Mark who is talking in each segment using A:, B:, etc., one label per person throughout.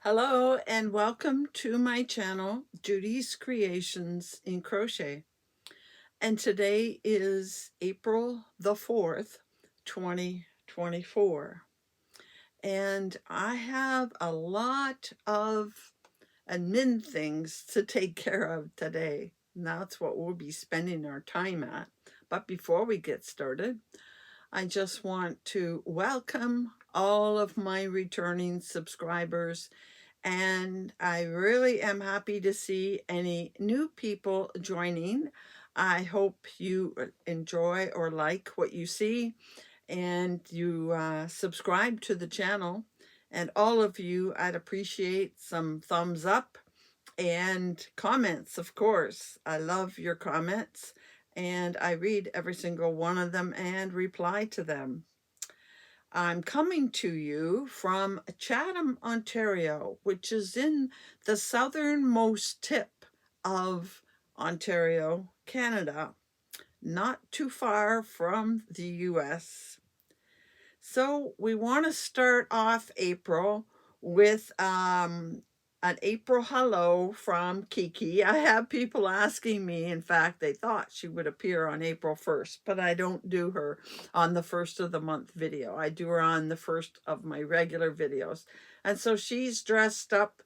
A: Hello and welcome to my channel, Judy's Creations in Crochet. And today is April the 4th, 2024. And I have a lot of admin things to take care of today. And that's what we'll be spending our time at. But before we get started, I just want to welcome all of my returning subscribers, and I really am happy to see any new people joining. I hope you enjoy or like what you see, and you subscribe to the channel. And all of you, I'd appreciate some thumbs up and comments, of course. I love your comments, and I read every single one of them and reply to them. I'm coming to you from Chatham, Ontario, which is in the southernmost tip of Ontario, Canada, not too far from the US. So we want to start off April with an April hello from Kiki. I have people asking me, in fact, they thought she would appear on April 1st, but I don't do her on the first of the month video. I do her on the first of my regular videos. And so she's dressed up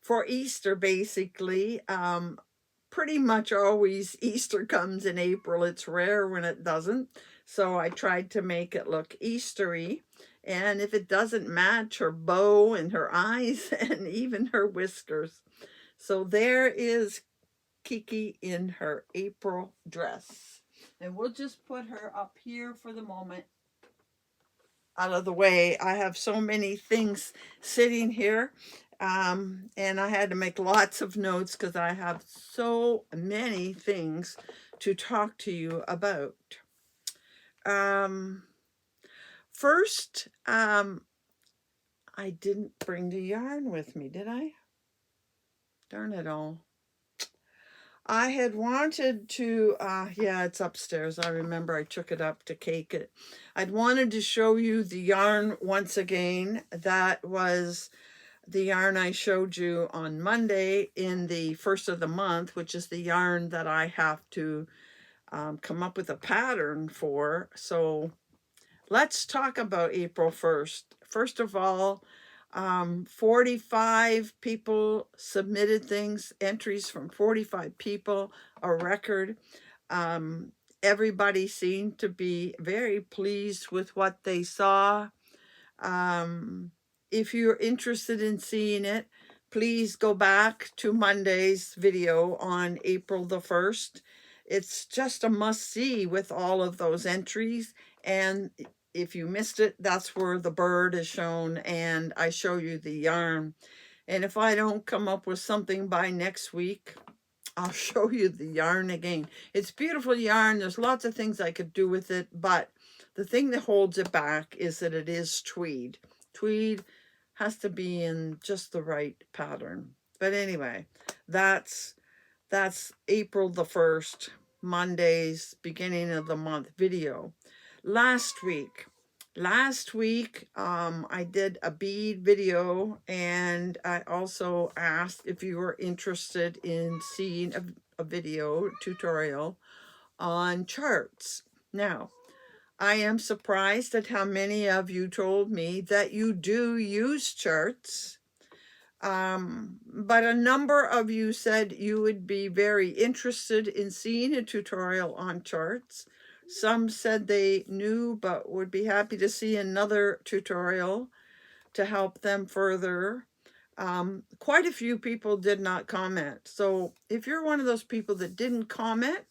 A: for Easter, basically. Pretty much always Easter comes in April. It's rare when it doesn't. So I tried to make it look Eastery. And if it doesn't match her bow and her eyes and even her whiskers. So there is Kiki in her April dress. And we'll just put her up here for the moment out of the way. I have so many things sitting here. And I had to make lots of notes because I have so many things to talk to you about. Um, First, I didn't bring the yarn with me, did I? Darn it all. I had wanted to, yeah, it's upstairs. I remember I took it up to cake it. I'd wanted to show you the yarn once again. That was the yarn I showed you on Monday in the first of the month, which is the yarn that I have to come up with a pattern for. So let's talk about April 1st. First of all, 45 people submitted things, entries from 45 people, a record. Everybody seemed to be very pleased with what they saw. If you're interested in seeing it, please go back to Monday's video on April the 1st. It's just a must-see with all of those entries. And if you missed it, that's where the bird is shown and I show you the yarn. And if I don't come up with something by next week, I'll show you the yarn again. It's beautiful yarn. There's lots of things I could do with it, but the thing that holds it back is that it is tweed. Tweed has to be in just the right pattern. But anyway, that's April the 1st, Monday's beginning of the month video. Last week, I did a bead video, and I also asked if you were interested in seeing a video tutorial on charts. Now, I am surprised at how many of you told me that you do use charts. But a number of you said you would be very interested in seeing a tutorial on charts. Some said they knew but would be happy to see another tutorial to help them further. Quite a few people did not comment. So if you're one of those people that didn't comment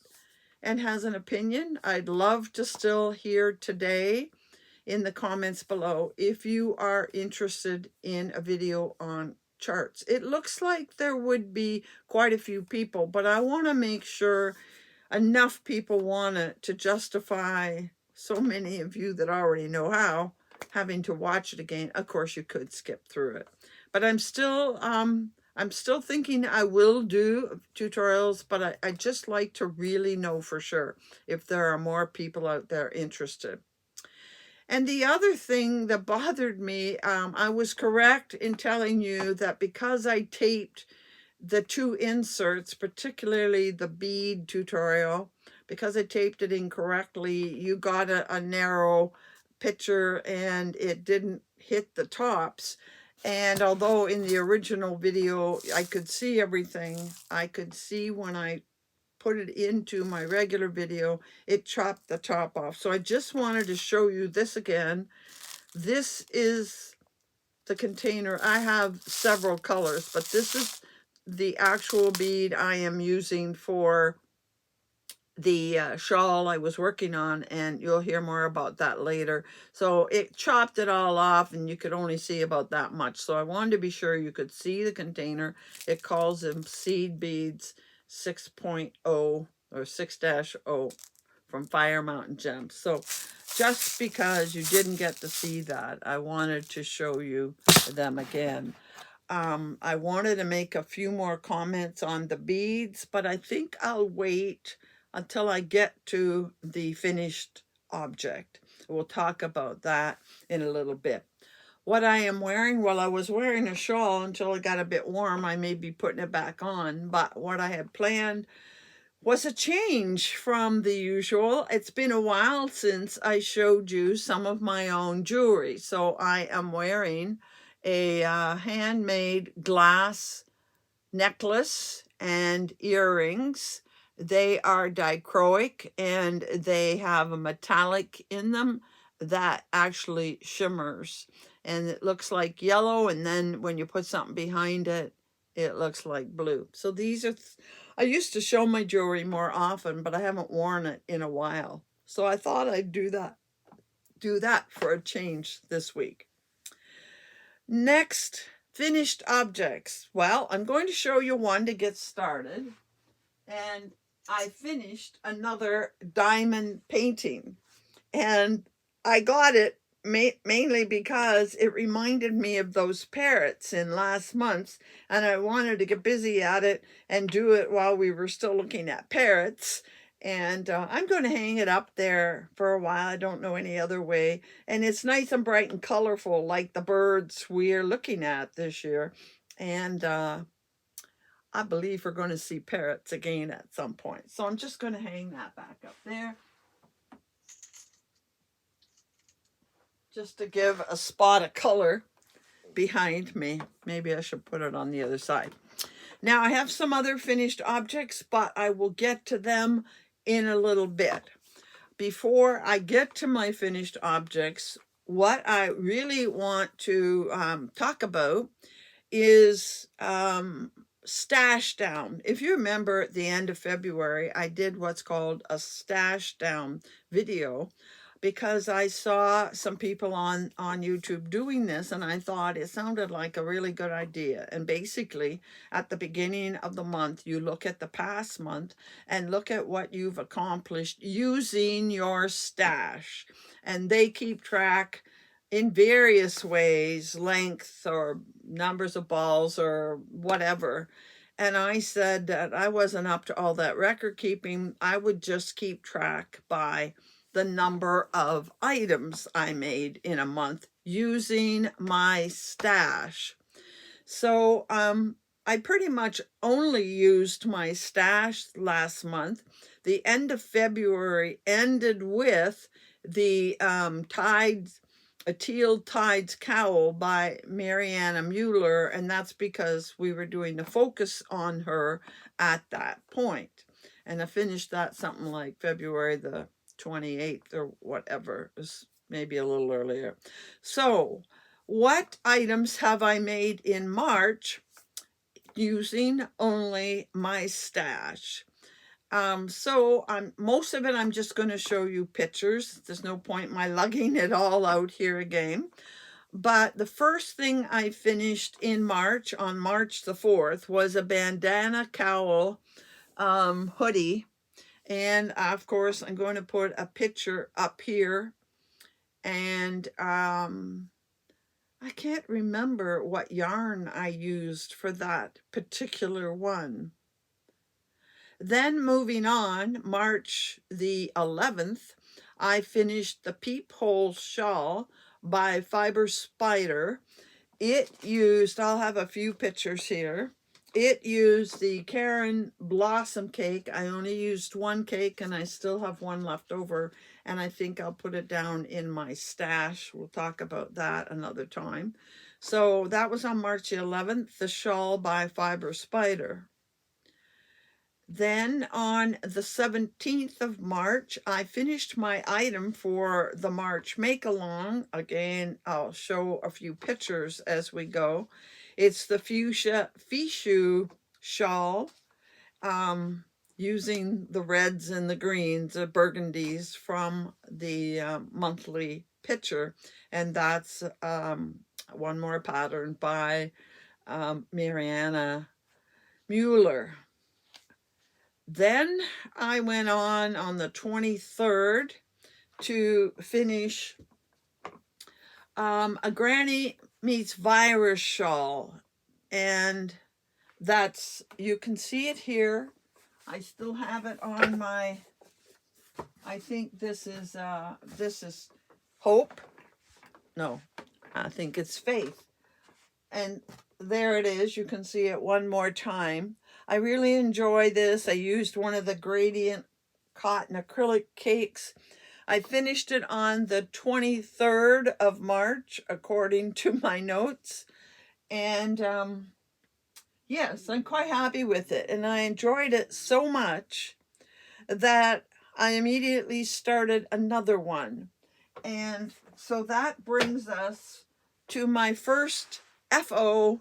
A: and has an opinion, I'd love to still hear today in the comments below if you are interested in a video on charts. It looks like there would be quite a few people, but I want to make sure enough people want it to justify so many of you that already know how having to watch it again. Of course, you could skip through it, but I'm still thinking I will do tutorials, but I just like to really know for sure if there are more people out there interested. And the other thing that bothered me, I was correct in telling you that because I taped the two inserts, particularly the bead tutorial, because I taped it incorrectly, you got a narrow picture and it didn't hit the tops. And although in the original video I could see everything, I could see when I put it into my regular video, it chopped the top off. So I just wanted to show you this again. This is the container. I have several colors, but this is the actual bead I am using for the shawl I was working on, and you'll hear more about that later. So it chopped it all off and you could only see about that much. So I wanted to be sure you could see the container. It calls them Seed Beads 6.0 or 6-0 from Fire Mountain Gems. So just because you didn't get to see that, I wanted to show you them again. I wanted to make a few more comments on the beads, but I think I'll wait until I get to the finished object. We'll talk about that in a little bit. What I am wearing, well, I was wearing a shawl until it got a bit warm. I may be putting it back on, but what I had planned was a change from the usual. It's been a while since I showed you some of my own jewelry. So I am wearing a handmade glass necklace and earrings. They are dichroic and they have a metallic in them that actually shimmers. And it looks like yellow, and then when you put something behind it, it looks like blue. So these are, I used to show my jewelry more often, but I haven't worn it in a while. So I thought I'd do that for a change this week. Next, finished objects. Well, I'm going to show you one to get started. And I finished another diamond painting. And I got it mainly because it reminded me of those parrots in last month, and I wanted to get busy at it and do it while we were still looking at parrots. And I'm going to hang it up there for a while. I don't know any other way. And it's nice and bright and colorful like the birds we're looking at this year. And I believe we're going to see parrots again at some point. So I'm just going to hang that back up there, just to give a spot of color behind me. Maybe I should put it on the other side. Now I have some other finished objects, but I will get to them in a little bit. Before I get to my finished objects, what I really want to talk about is stash down. If you remember at the end of February, I did what's called a stash down video because I saw some people on YouTube doing this, and I thought it sounded like a really good idea. And basically, at the beginning of the month, you look at the past month and look at what you've accomplished using your stash. And they keep track in various ways, length or numbers of balls or whatever. And I said that I wasn't up to all that record keeping. I would just keep track by the number of items I made in a month using my stash. So I pretty much only used my stash last month. The end of February ended with the A Teal Tides Cowl by Mariana Mueller, and that's because we were doing the focus on her at that point. And I finished that something like February the 28th or whatever. It was maybe a little earlier. So what items have I made in March using only my stash? So most of it I'm just going to show you pictures. There's no point in my lugging it all out here again. But the first thing I finished in March, on March the 4th, was a bandana cowl hoodie. And of course, I'm going to put a picture up here. And I can't remember what yarn I used for that particular one. Then moving on, March the 11th, I finished the Peephole Shawl by Fiber Spider. It used, I'll have a few pictures here. It used the Karen Blossom cake. I only used one cake and I still have one left over. And I think I'll put it down in my stash. We'll talk about that another time. So that was on March 11th, the shawl by Fiber Spider. Then on the 17th of March, I finished my item for the March make-along. Again, I'll show a few pictures as we go. It's the fuchsia fichu shawl, using the reds and the greens, the burgundies from the monthly picture. And that's one more pattern by Mariana Mueller. Then I went on the 23rd to finish a Granny Meets Virus shawl. And that's, you can see it here. I still have it on my, I think this is Hope. No, I think it's Faith. And there it is. You can see it one more time. I really enjoy this. I used one of the Gradient cotton acrylic cakes. I finished it on the 23rd of March, according to my notes. And yes, I'm quite happy with it. And I enjoyed it so much that I immediately started another one. And so that brings us to my first FO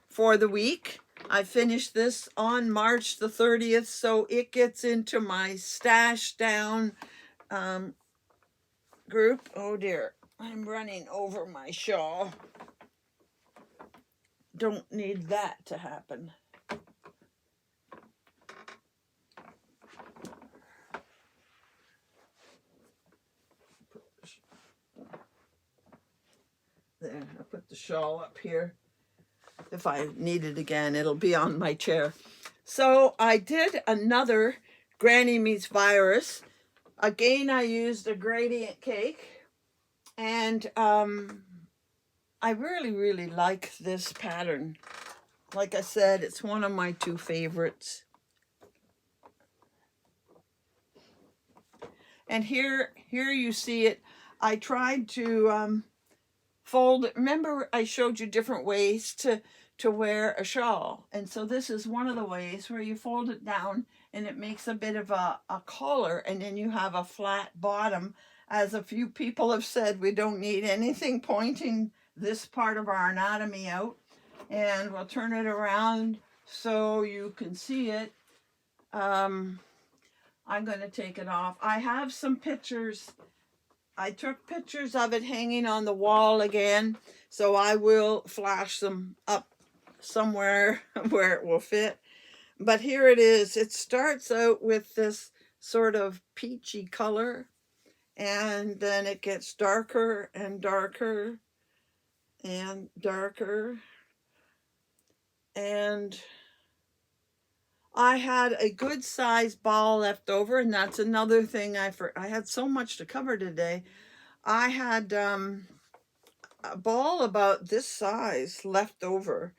A: for the week. I finished this on March the 30th, so it gets into my stash down group. Oh dear, I'm running over my shawl. Don't need that to happen. There, I put the shawl up here. If I need it again, it'll be on my chair. So I did another Granny Meets Virus. Again, I used a Gradient cake. And I really, really like this pattern. Like I said, it's one of my two favorites. And here you see it. I tried to fold. Remember, I showed you different ways to wear a shawl. And so this is one of the ways where you fold it down and it makes a bit of a collar, and then you have a flat bottom. As a few people have said, we don't need anything pointing this part of our anatomy out. And we'll turn it around so you can see it. I'm going to take it off. I have some pictures. I took pictures of it hanging on the wall again, so I will flash them up somewhere where it will fit. But here it is. It starts out with this sort of peachy color, and then it gets darker and darker and darker. And I had a good sized ball left over, and that's another thing I had so much to cover today. I had a ball about this size left over.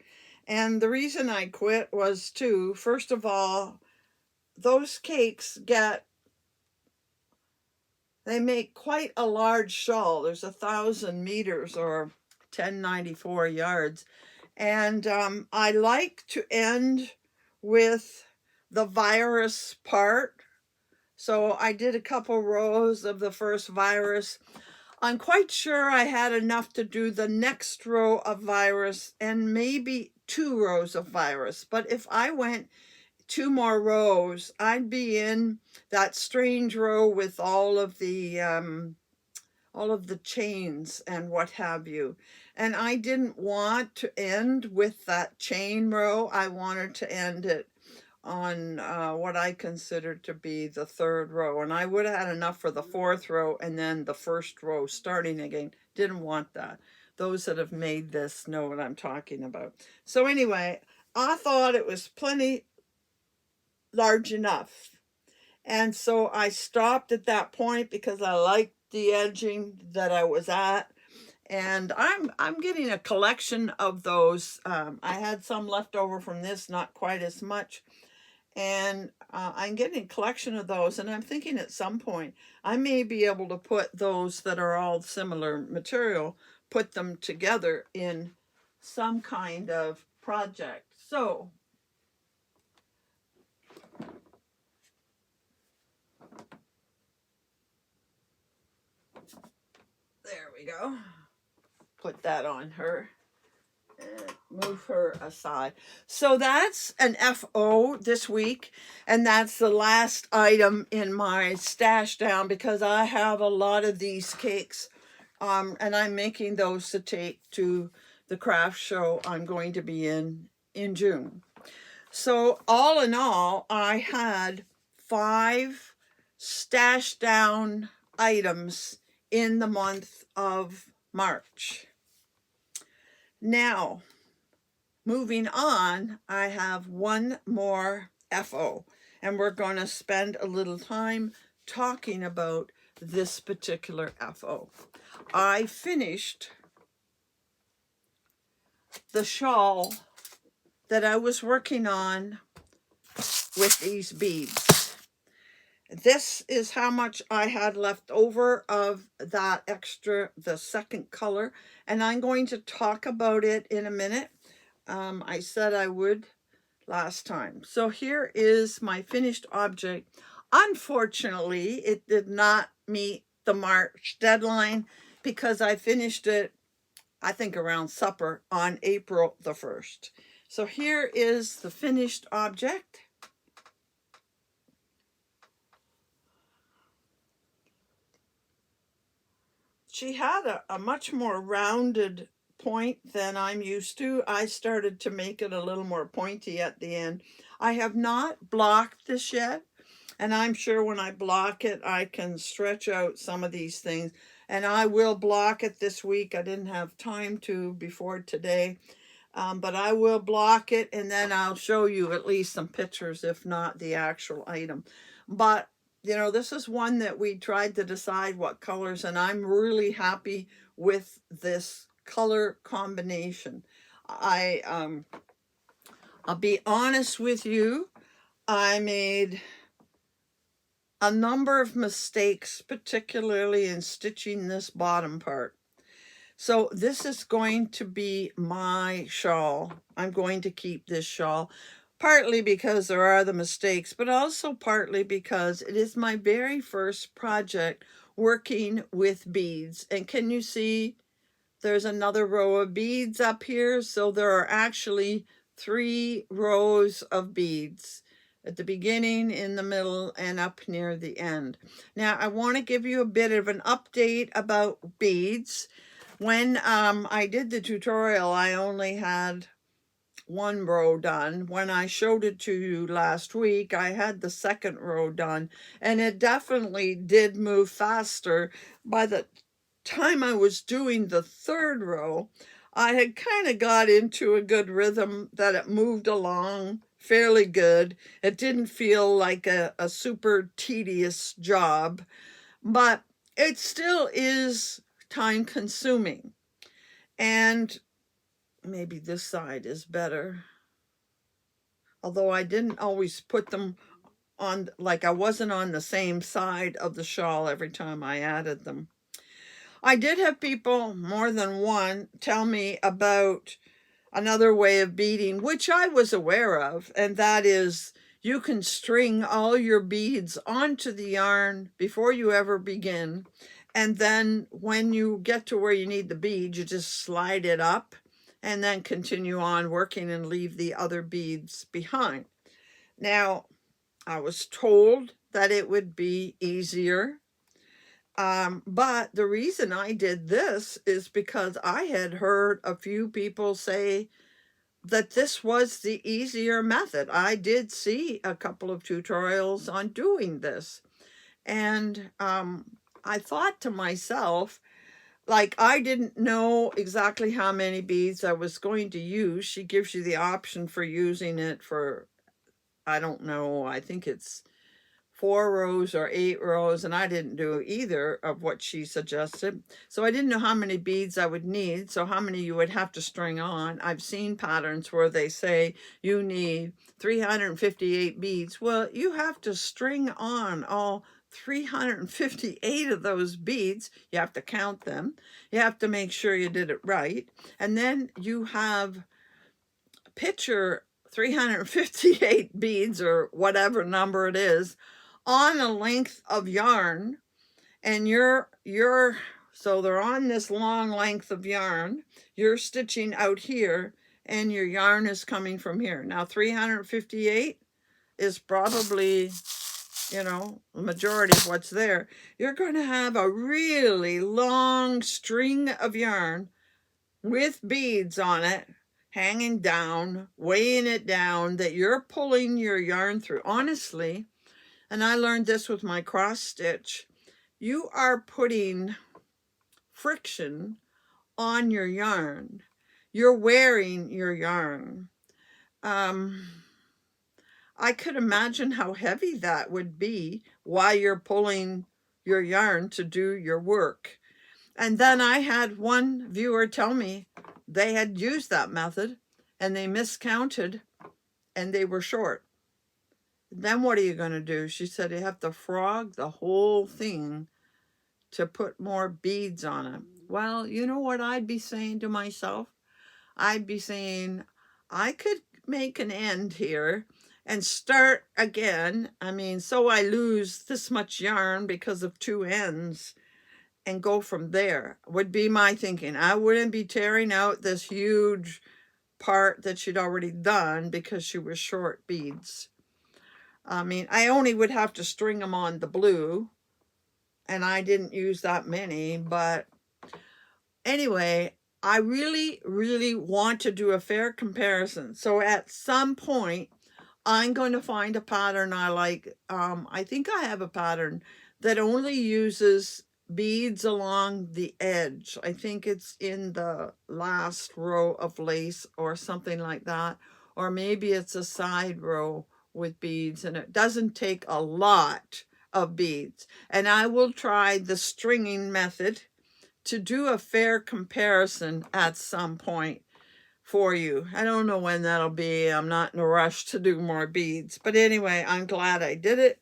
A: And the reason I quit was first of all, those cakes they make quite a large shawl. There's 1,000 meters or 1094 yards. And I like to end with the virus part. So I did a couple rows of the first virus. I'm quite sure I had enough to do the next row of virus and maybe 2 rows of virus. But if I went 2 more rows, I'd be in that strange row with all of the chains and what have you. And I didn't want to end with that chain row. I wanted to end it on what I considered to be the 3rd row. And I would have had enough for the 4th row and then the 1st row starting again. Didn't want that. Those that have made this know what I'm talking about. So anyway, I thought it was plenty large enough. And so I stopped at that point because I liked the edging that I was at. And I'm getting a collection of those. I had some left over from this, not quite as much. And I'm getting a collection of those. And I'm thinking at some point I may be able to put those that are all similar material, put them together in some kind of project. So there we go. Put that on her and move her aside. So that's an FO this week, and that's the last item in my stash down because I have a lot of these cakes, and I'm making those to take to the craft show I'm going to be in June. So all in all, I had 5 stashed down items in the month of March. Now, moving on, I have one more FO, and we're going to spend a little time talking about this particular FO. I finished the shawl that I was working on with these beads. This is how much I had left over of that extra, the second color, and I'm going to talk about it in a minute. I said I would last time. So here is my finished object. Unfortunately, it did not meet the March deadline because I finished it, I think, around supper on April the 1st. So here is the finished object. She had a much more rounded point than I'm used to. I started to make it a little more pointy at the end. I have not blocked this yet, and I'm sure when I block it, I can stretch out some of these things, and I will block it this week. I didn't have time to before today, but I will block it, and then I'll show you at least some pictures, if not the actual item. But you know, this is one that we tried to decide what colors, and I'm really happy with this color combination. I'll be honest with you, I made a number of mistakes, particularly in stitching this bottom part. So this is going to be my shawl. I'm going to keep this shawl. Partly because there are the mistakes, but also partly because it is my very first project working with beads. And can you see there's another row of beads up here? So there are actually 3 rows of beads at the beginning, in the middle, and up near the end. Now, I want to give you a bit of an update about beads. When I did the tutorial, I only had 1 row done. When I showed it to you last week, I had the 2nd row done, and it definitely did move faster. By the time I was doing the 3rd row, I had kind of got into a good rhythm that it moved along fairly good. It didn't feel like a super tedious job, but it still is time consuming. And maybe this side is better. Although I didn't always put them on, like I wasn't on the same side of the shawl every time I added them. I did have people, more than one, tell me about another way of beading, which I was aware of, and that is you can string all your beads onto the yarn before you ever begin, and then when you get to where you need the bead, you just slide it up and then continue on working and leave the other beads behind. Now, I was told that it would be easier, but the reason I did this is because I had heard a few people say that this was the easier method. I did see a couple of tutorials on doing this, and I thought to myself, like, I didn't know exactly how many beads I was going to use. She gives you the option for using it for, I don't know, I think it's 4 rows or 8 rows, and I didn't do either of what she suggested. So I didn't know how many beads I would need, so how many you would have to string on. I've seen patterns where they say you need 358 beads. Well, you have to string on all 358 of those beads. You have to count them. You have to make sure you did it right. And then you have picture 358 beads or whatever number it is on a length of yarn, and so they're on this long length of yarn. You're stitching out here and your yarn is coming from here. Now 358 is probably, the majority of what's there. You're going to have a really long string of yarn with beads on it, hanging down, weighing it down, that you're pulling your yarn through. Honestly, and I learned this with my cross stitch, you are putting friction on your yarn. You're wearing your yarn. I could imagine how heavy that would be while you're pulling your yarn to do your work. And then I had one viewer tell me they had used that method and they miscounted and they were short. Then what are you going to do? She said you have to frog the whole thing to put more beads on it. Well, you know what I'd be saying to myself? I'd be saying I could make an end here and start again. I mean, so I lose this much yarn because of 2 ends and go from there, would be my thinking. I wouldn't be tearing out this huge part that she'd already done because she was short beads. I mean, I only would have to string them on the blue, and I didn't use that many, but anyway, I really, really want to do a fair comparison. So at some point, I'm going to find a pattern I like. I think I have a pattern that only uses beads along the edge. I think it's in the last row of lace or something like that. Or maybe it's a side row with beads, and it doesn't take a lot of beads. And I will try the stringing method to do a fair comparison at some point for you. I don't know when that'll be. I'm not in a rush to do more beads. But anyway, I'm glad I did it.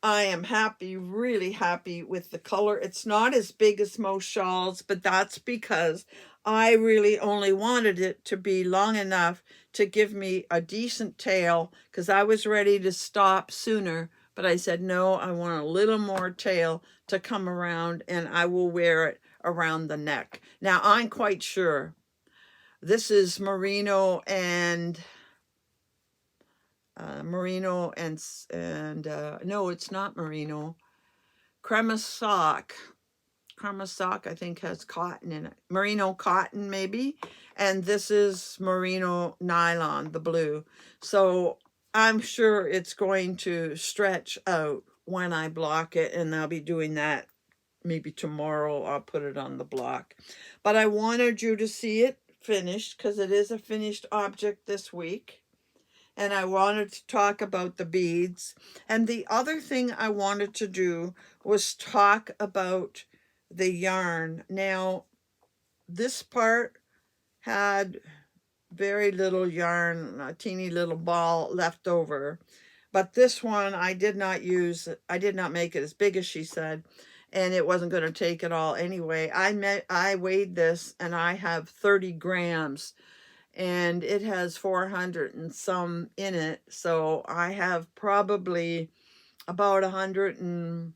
A: I am happy, really happy with the color. It's not as big as most shawls, but that's because I really only wanted it to be long enough to give me a decent tail, because I was ready to stop sooner. But I said, no, I want a little more tail to come around, and I will wear it around the neck. Now, I'm quite sure this is merino and no, it's not merino. Cremesock, I think, has cotton in it. Merino cotton, maybe. And this is merino nylon, the blue. So I'm sure it's going to stretch out when I block it, and I'll be doing that maybe tomorrow. I'll put it on the block. But I wanted you to see it finished because it is a finished object this week. And I wanted to talk about the beads. And the other thing I wanted to do was talk about the yarn. Now, this part had very little yarn, a teeny little ball left over. But this one I did not use. I did not make it as big as she said, and it wasn't going to take it all anyway. I weighed this, and I have 30 grams. And it has 400 and some in it. So I have probably about 100 and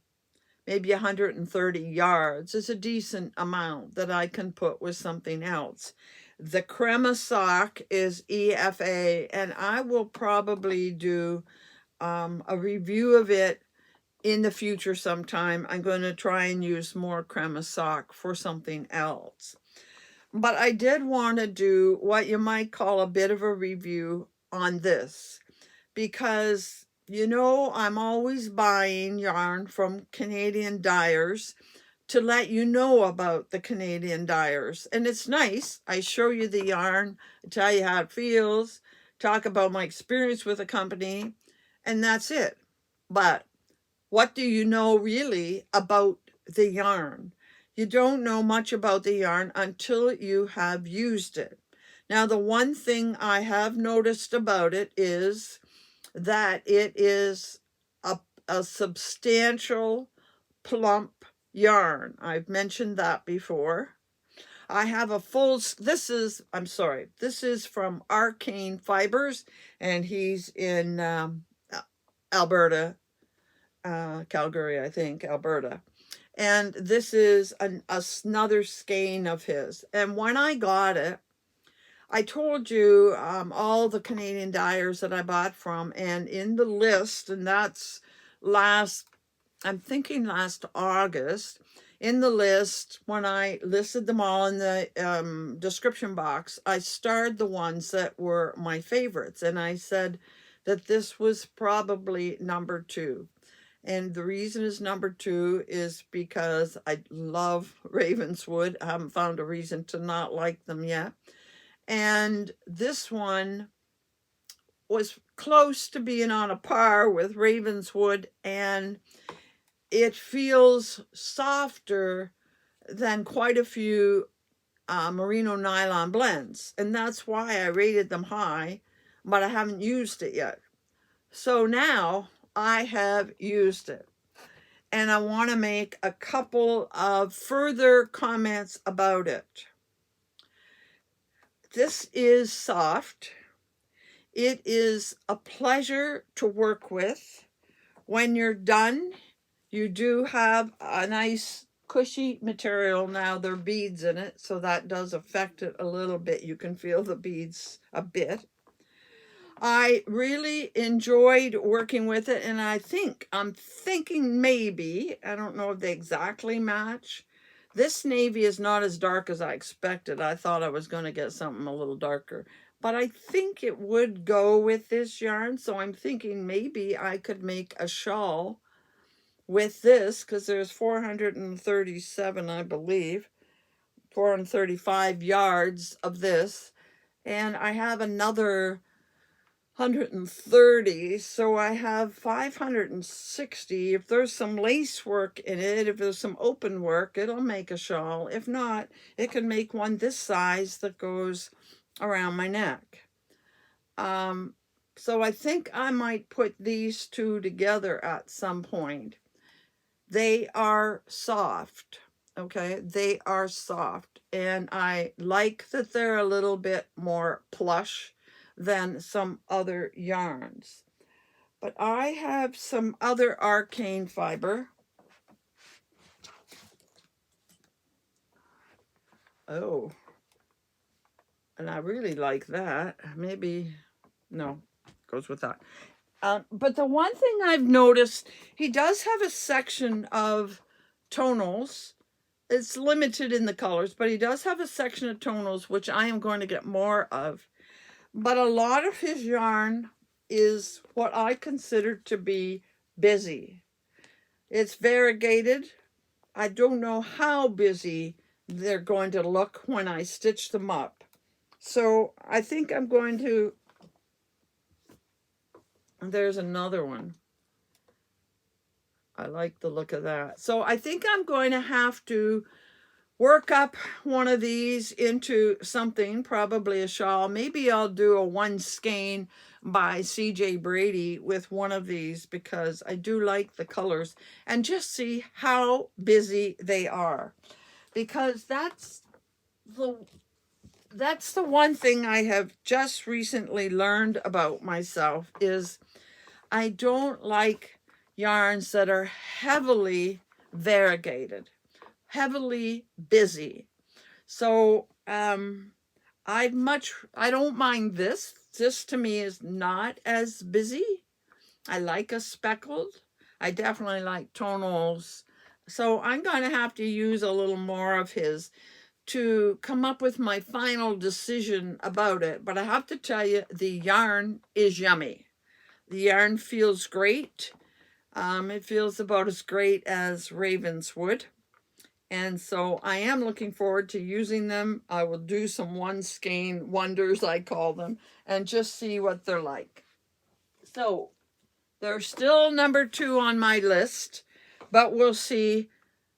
A: maybe 130 yards. It's a decent amount that I can put with something else. The Cremesock is EFA, and I will probably do a review of it in the future sometime. I'm going to try and use more Cremesock for something else. But I did want to do what you might call a bit of a review on this, because, I'm always buying yarn from Canadian dyers to let you know about the Canadian dyers. And it's nice. I show you the yarn, I tell you how it feels, talk about my experience with the company, and that's it. But what do you know really about the yarn? You don't know much about the yarn until you have used it. Now, the one thing I have noticed about it is that it is a substantial, plump yarn. I've mentioned that before. I have a full, this is from Arcane Fibers, and he's in Alberta, Calgary, I think, Alberta. And this is another skein of his. And when I got it, I told you all the Canadian dyers that I bought from, and in the list, and that's I'm thinking last August, in the list, when I listed them all in the description box, I starred the ones that were my favorites. And I said that this was probably number 2. And the reason is number 2 is because I love Ravenswood. I haven't found a reason to not like them yet. And this one was close to being on a par with Ravenswood, and it feels softer than quite a few merino nylon blends. And that's why I rated them high, but I haven't used it yet. So now I have used it. And I want to make a couple of further comments about it. This is soft. It is a pleasure to work with. When you're done, you do have a nice cushy material. Now there are beads in it, so that does affect it a little bit. You can feel the beads a bit. I really enjoyed working with it, and I'm thinking maybe, I don't know if they exactly match. This navy is not as dark as I expected. I thought I was going to get something a little darker, but I think it would go with this yarn. So I'm thinking maybe I could make a shawl with this, because there's 437, I believe, 435 yards of this. And I have another 130, so I have 560. If there's some lace work in it, if there's some open work, it'll make a shawl. If not, it can make one this size that goes around my neck. So I think I might put these two together at some point. They are soft, okay? They are soft, and I like that they're a little bit more plush than some other yarns. But I have some other Arcane Fiber. Oh, and I really like that. Maybe, no, goes with that. But the one thing I've noticed, he does have a section of tonals. It's limited in the colors, but he does have a section of tonals, which I am going to get more of. But a lot of his yarn is what I consider to be busy. It's variegated. I don't know how busy they're going to look when I stitch them up. So I think I'm going to, there's another one. I like the look of that. So I think I'm going to have to work up one of these into something, probably a shawl. Maybe I'll do a one skein by CJ Brady with one of these, because I do like the colors, and just see how busy they are. Because that's the one thing I have just recently learned about myself, is I don't like yarns that are heavily variegated, heavily busy. So I don't mind this. This to me is not as busy. I like a speckled. I definitely like tonals. So I'm going to have to use a little more of his to come up with my final decision about it. But I have to tell you, the yarn is yummy. The yarn feels great. It feels about as great as Ravenswood. And so I am looking forward to using them. I will do some one skein wonders, I call them, and just see what they're like. So They're still number 2 on my list, but we'll see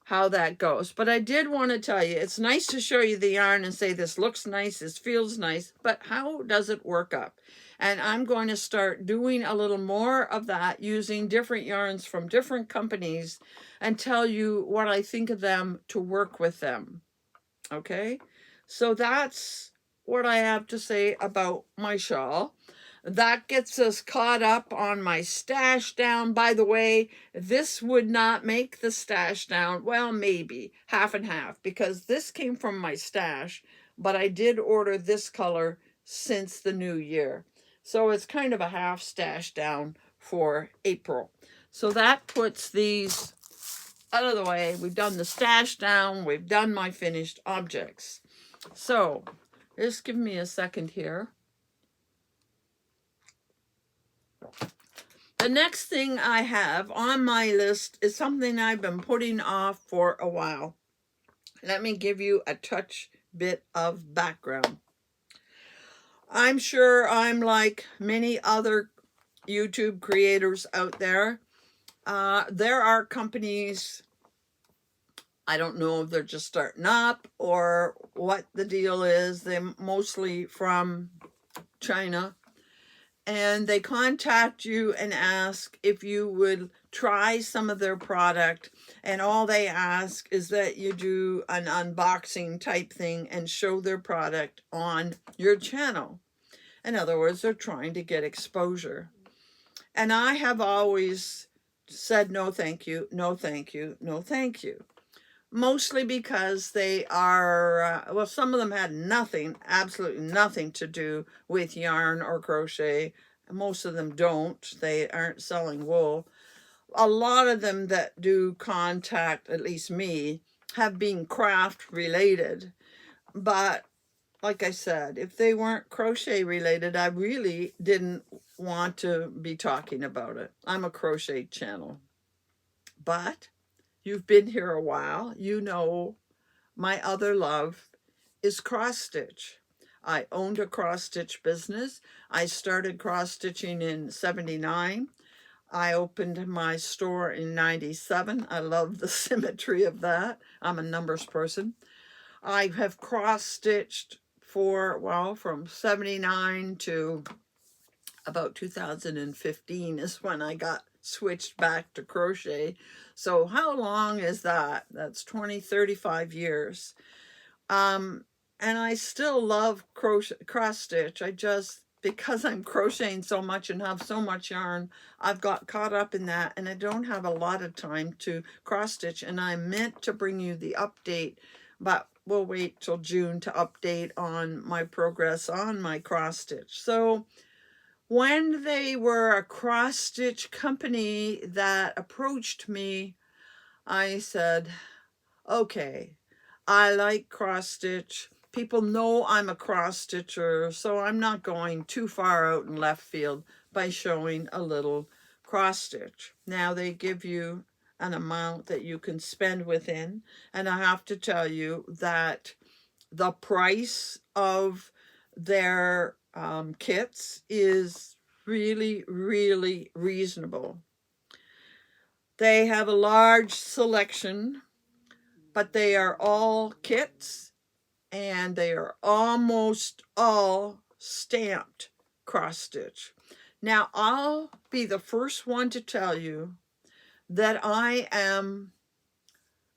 A: how that goes. But I did want to tell you, it's nice to show you the yarn and say this looks nice, this feels nice, but how does it work up? And I'm going to start doing a little more of that using different yarns from different companies and tell you what I think of them to work with them. Okay, so that's what I have to say about my shawl. That gets us caught up on my stash down. By the way, this would not make the stash down. Well, maybe half and half, because this came from my stash, but I did order this color since the new year. So it's kind of a half stash down for April. So that puts these out of the way. We've done the stash down. We've done my finished objects. So just give me a second here. The next thing I have on my list is something I've been putting off for a while. Let me give you a touch bit of background. I'm sure I'm like many other YouTube creators out there. There are companies, I don't know if they're just starting up or what the deal is. They're mostly from China. And they contact you and ask if you would try some of their product. And all they ask is that you do an unboxing type thing and show their product on your channel. In other words, they're trying to get exposure. And I have always said no thank you, no thank you, no thank you. Mostly because they are, well, some of them had nothing, absolutely nothing to do with yarn or crochet. Most of them don't. They aren't selling wool. A lot of them that do contact, at least me, have been craft related. But like I said, if they weren't crochet related, I really didn't want to be talking about it. I'm a crochet channel. But you've been here a while. You know my other love is cross stitch. I owned a cross stitch business. I started cross stitching in 79. I opened my store in 97. I love the symmetry of that. I'm a numbers person. I have cross stitched for, well, from 79 to about 2015 is when I got switched back to crochet. So how long is that? That's 20, 35 years. And I still love crochet, cross stitch. I just, because I'm crocheting so much and have so much yarn, I've got caught up in that and I don't have a lot of time to cross stitch. And I meant to bring you the update, but we'll wait till June to update on my progress on my cross stitch. So when they were a cross stitch company that approached me, I said, okay, I like cross stitch. People know I'm a cross stitcher, so I'm not going too far out in left field by showing a little cross stitch. Now they give you an amount that you can spend within, and I have to tell you that the price of their kits is really, really reasonable. They have a large selection, but they are all kits and they are almost all stamped cross stitch. Now, I'll be the first one to tell you that I am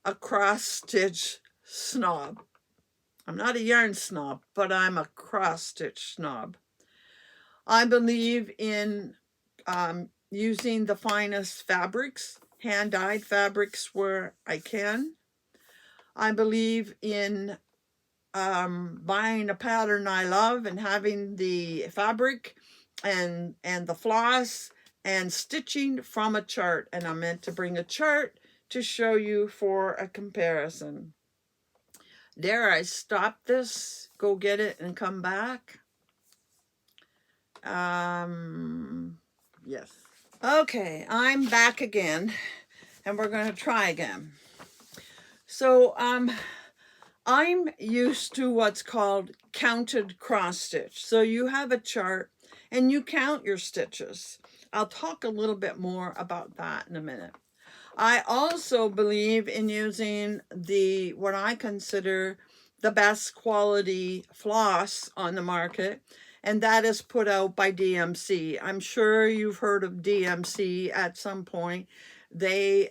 A: a cross stitch snob. I'm not a yarn snob, but I'm a cross stitch snob. I believe in using the finest fabrics, hand-dyed fabrics where I can. I believe in buying a pattern I love and having the fabric and the floss and stitching from a chart. And I meant to bring a chart to show you for a comparison. Dare I stop this, go get it, and come back? Yes. Okay, I'm back again, and we're going to try again. So, I'm used to what's called counted cross stitch. So you have a chart, and you count your stitches. I'll talk a little bit more about that in a minute. I also believe in using what I consider the best quality floss on the market, and that is put out by DMC. I'm sure you've heard of DMC at some point. They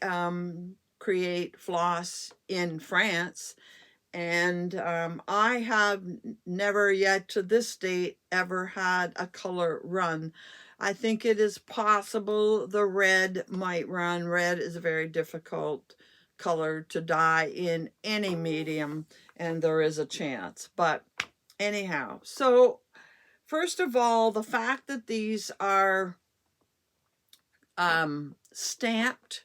A: create floss in France, and I have never yet to this date ever had a color run. I think it is possible the red might run. Red is a very difficult color to dye in any medium, and there is a chance. But anyhow, so first of all, the fact that these are stamped,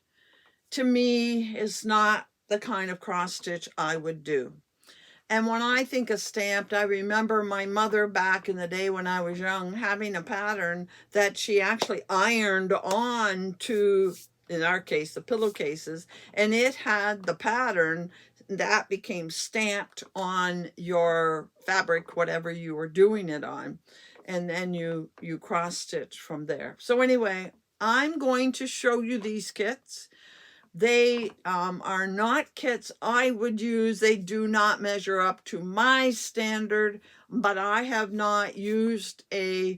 A: to me, is not the kind of cross stitch I would do. And when I think of stamped, I remember my mother back in the day when I was young having a pattern that she actually ironed on to, in our case, the pillowcases, and it had the pattern that became stamped on your fabric, whatever you were doing it on, and then you cross stitch from there. So anyway, I'm going to show you these kits. They are not kits I would use. They do not measure up to my standard, but I have not used a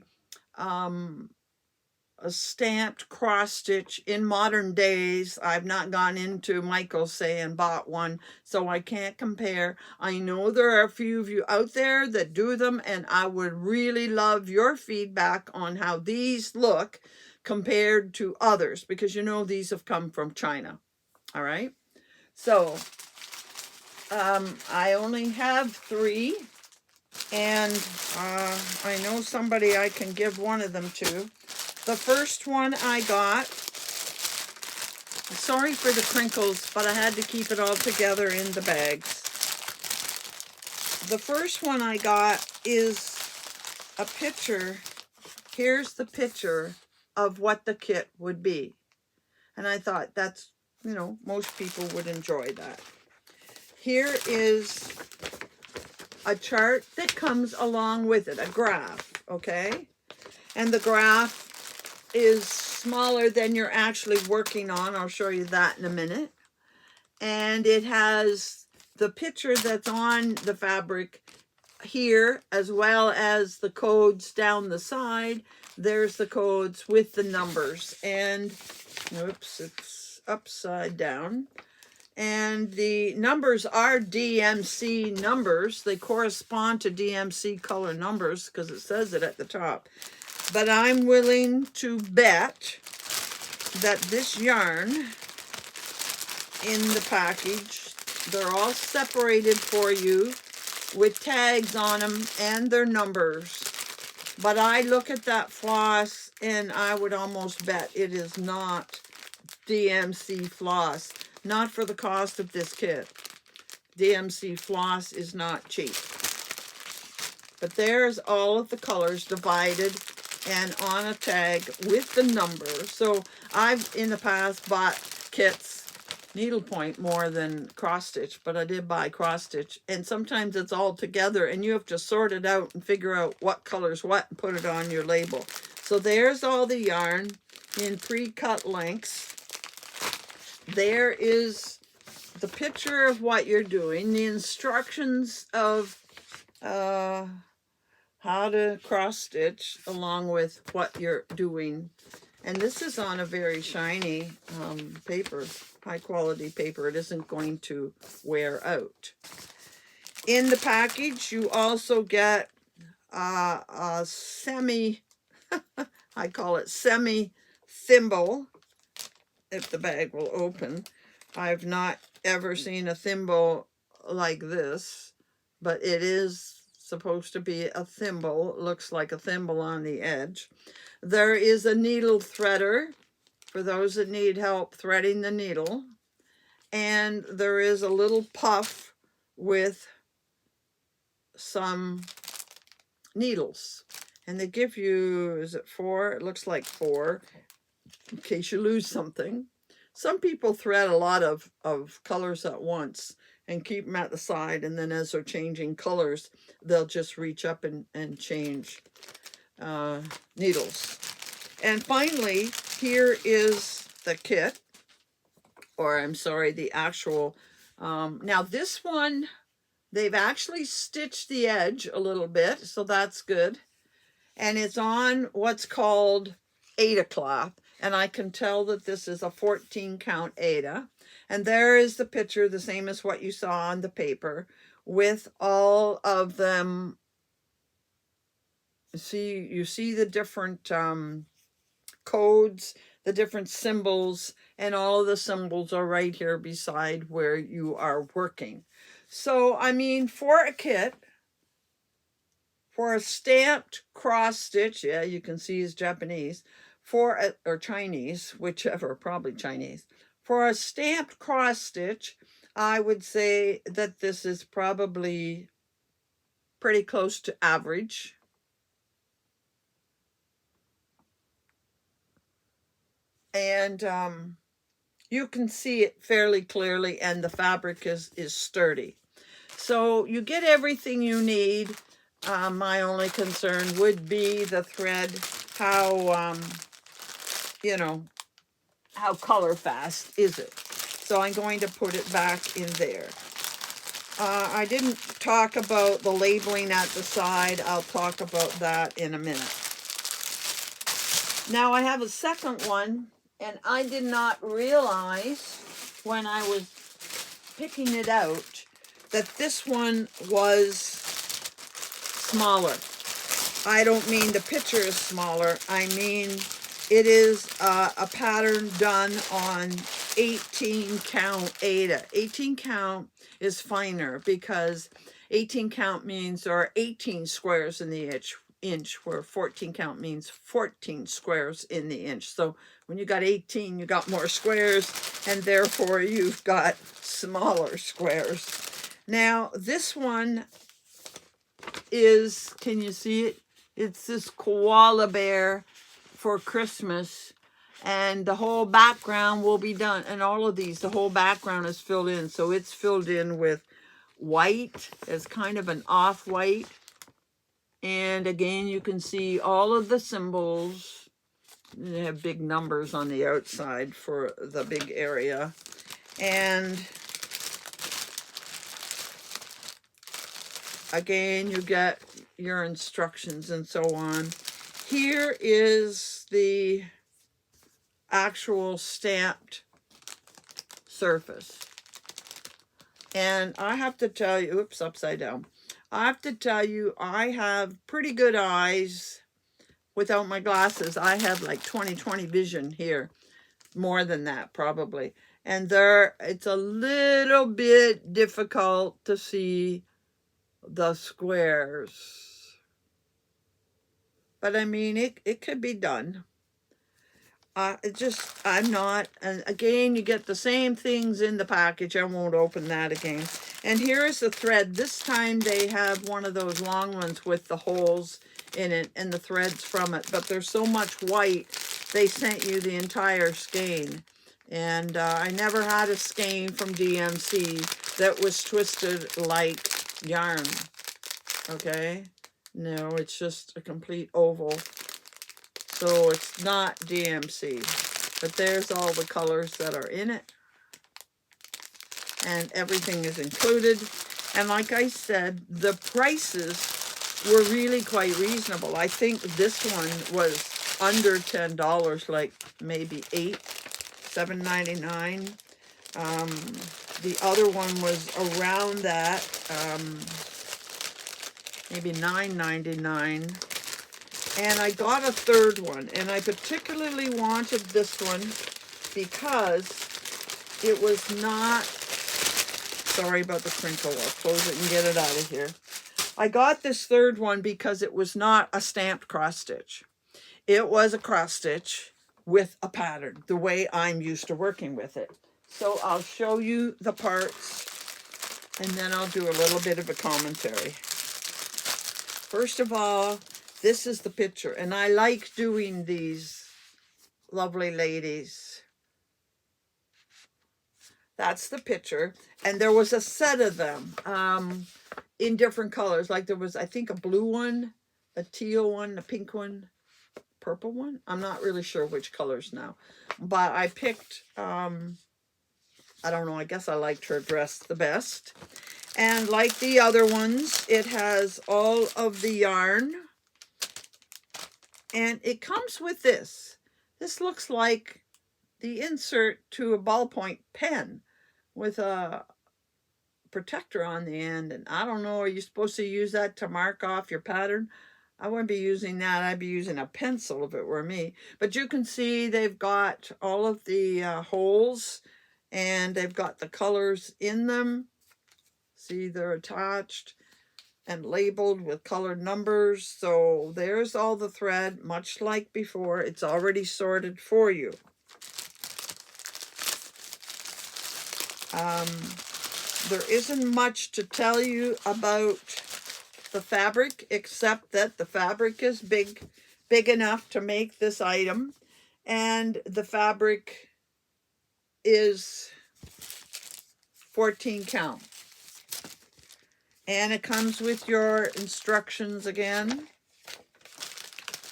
A: stamped cross stitch in modern days. I've not gone into Michael's, say, and bought one, so I can't compare. I know there are a few of you out there that do them, and I would really love your feedback on how these look compared to others, because you know these have come from China. All right, so I only have 3, and I know somebody I can give one of them to. The first one I got, sorry for the crinkles, but I had to keep it all together in the bags. The first one I got is a picture. Here's the picture of what the kit would be. And I thought that's, you know, most people would enjoy that. Here is a chart that comes along with it, a graph, okay? And the graph is smaller than you're actually working on. I'll show you that in a minute. And it has the picture that's on the fabric here, as well as the codes down the side. There's the codes with the numbers. And, oops, it's upside down. And the numbers are DMC numbers. They correspond to DMC color numbers because it says it at the top. But I'm willing to bet that this yarn in the package, they're all separated for you with tags on them and their numbers. But I look at that floss and I would almost bet it is not DMC floss. Not for the cost of this kit. DMC floss is not cheap. But there's all of the colors divided and on a tag with the number. So I've in the past bought kits, needlepoint more than cross stitch, but I did buy cross stitch. And sometimes it's all together and you have to sort it out and figure out what color's what and put it on your label. So there's all the yarn in pre-cut lengths. There is the picture of what you're doing, the instructions of how to cross stitch along with what you're doing. And this is on a very shiny paper, high quality paper. It isn't going to wear out. In the package, you also get a semi, I call it semi thimble, if the bag will open. I've not ever seen a thimble like this, but it is supposed to be a thimble. It looks like a thimble on the edge. There is a needle threader for those that need help threading the needle. And there is a little puff with some needles. And they give you, is it 4? It looks like 4. In case you lose something. Some people thread a lot of colors at once and keep them at the side, and then as they're changing colors, they'll just reach up and change needles. And finally, here is the kit, or I'm sorry, the actual. Now this one, they've actually stitched the edge a little bit, so that's good. And it's on what's called Aida cloth. And I can tell that this is a 14 count Aida. And there is the picture, the same as what you saw on the paper, with all of them. You see the different codes, the different symbols, and all of the symbols are right here beside where you are working. So, I mean, for a kit, for a stamped cross stitch, yeah, you can see it's Japanese, or Chinese, whichever, probably Chinese. For a stamped cross stitch, I would say that this is probably pretty close to average. And you can see it fairly clearly, and the fabric is sturdy. So you get everything you need. My only concern would be the thread, how, you know, how color fast is it? So I'm going to put it back in there. I didn't talk about the labeling at the side. I'll talk about that in a minute. Now I have a second one, and I did not realize when I was picking it out that this one was smaller. I don't mean the picture is smaller. I mean it is a pattern done on 18 count Aida. 18 count is finer because 18 count means there are 18 squares in the inch, where 14 count means 14 squares in the inch. So when you got 18, you got more squares, and therefore you've got smaller squares. Now this one is, can you see it? It's this koala bear for Christmas, and the whole background will be done, and all of these, the whole background is filled in. So it's filled in with white, as kind of an off-white. And again, you can see all of the symbols. They have big numbers on the outside for the big area. And again, you get your instructions and so on. Here is the actual stamped surface. And I have to tell you, oops, upside down. I have to tell you, I have pretty good eyes without my glasses. I have like 20/20 vision here, more than that probably. And there, it's a little bit difficult to see the squares. But I mean, it could be done. I'm not, and again, you get the same things in the package. I won't open that again. And here is the thread. This time they have one of those long ones with the holes in it and the threads from it. But there's so much white, they sent you the entire skein. And I never had a skein from DMC that was twisted like yarn. Okay? No, it's just a complete oval. So it's not DMC, but there's all the colors that are in it, and everything is included. And like I said, the prices were really quite reasonable. I think this one was under $10, like maybe $7.99. The other one was around that, maybe $9.99. And I got a third one, and I particularly wanted this one because it was not, sorry about the crinkle, I'll close it and get it out of here. I got this third one because it was not a stamped cross stitch. It was a cross stitch with a pattern, the way I'm used to working with it. So I'll show you the parts, and then I'll do a little bit of a commentary. First of all, this is the picture, and I like doing these lovely ladies. That's the picture, and there was a set of them in different colors. Like there was, I think, a blue one, a teal one, a pink one, purple one. I'm not really sure which colors now, but I picked, I don't know, I guess I liked her dress the best. And like the other ones, it has all of the yarn. And it comes with this. This looks like the insert to a ballpoint pen with a protector on the end. And I don't know, are you supposed to use that to mark off your pattern? I wouldn't be using that. I'd be using a pencil if it were me. But you can see they've got all of the holes, and they've got the colors in them. See, they're attached and labeled with colored numbers. So there's all the thread, much like before. It's already sorted for you. There isn't much to tell you about the fabric, except that the fabric is big enough to make this item, and the fabric is 14 count. And it comes with your instructions again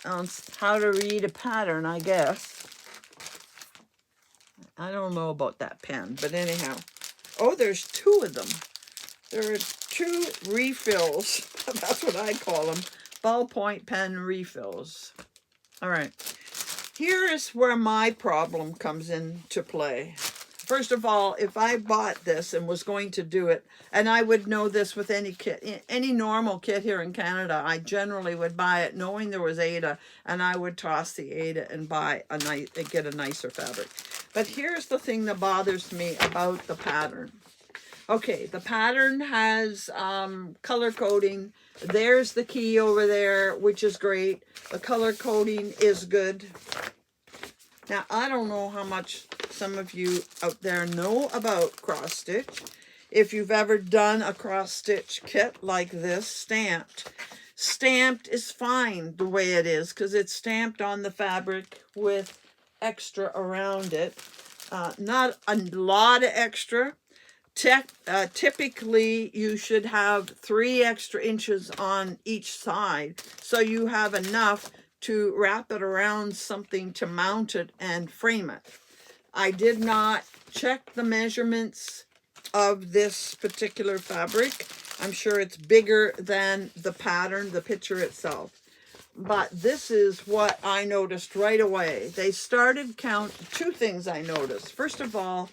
A: on how to read a pattern, I guess. I don't know about that pen, but anyhow. Oh, there's 2 of them. There are 2 refills. That's what I call them. Ballpoint pen refills. All right. Here is where my problem comes into play. First of all, if I bought this and was going to do it, and I would know this with any kit, any normal kit here in Canada, I generally would buy it knowing there was Aida, and I would toss the Aida and buy a nice, get a nicer fabric. But here's the thing that bothers me about the pattern. Okay, the pattern has color coding. There's the key over there, which is great. The color coding is good. Now, I don't know how much some of you out there know about cross stitch. If you've ever done a cross stitch kit like this, stamped. Stamped is fine the way it is, because it's stamped on the fabric with extra around it. Not a lot of extra. Typically, you should have 3 extra inches on each side, so you have enough to wrap it around something to mount it and frame it. I did not check the measurements of this particular fabric. I'm sure it's bigger than the pattern, the picture itself. But this is what I noticed right away. They started count 2 things I noticed. First of all,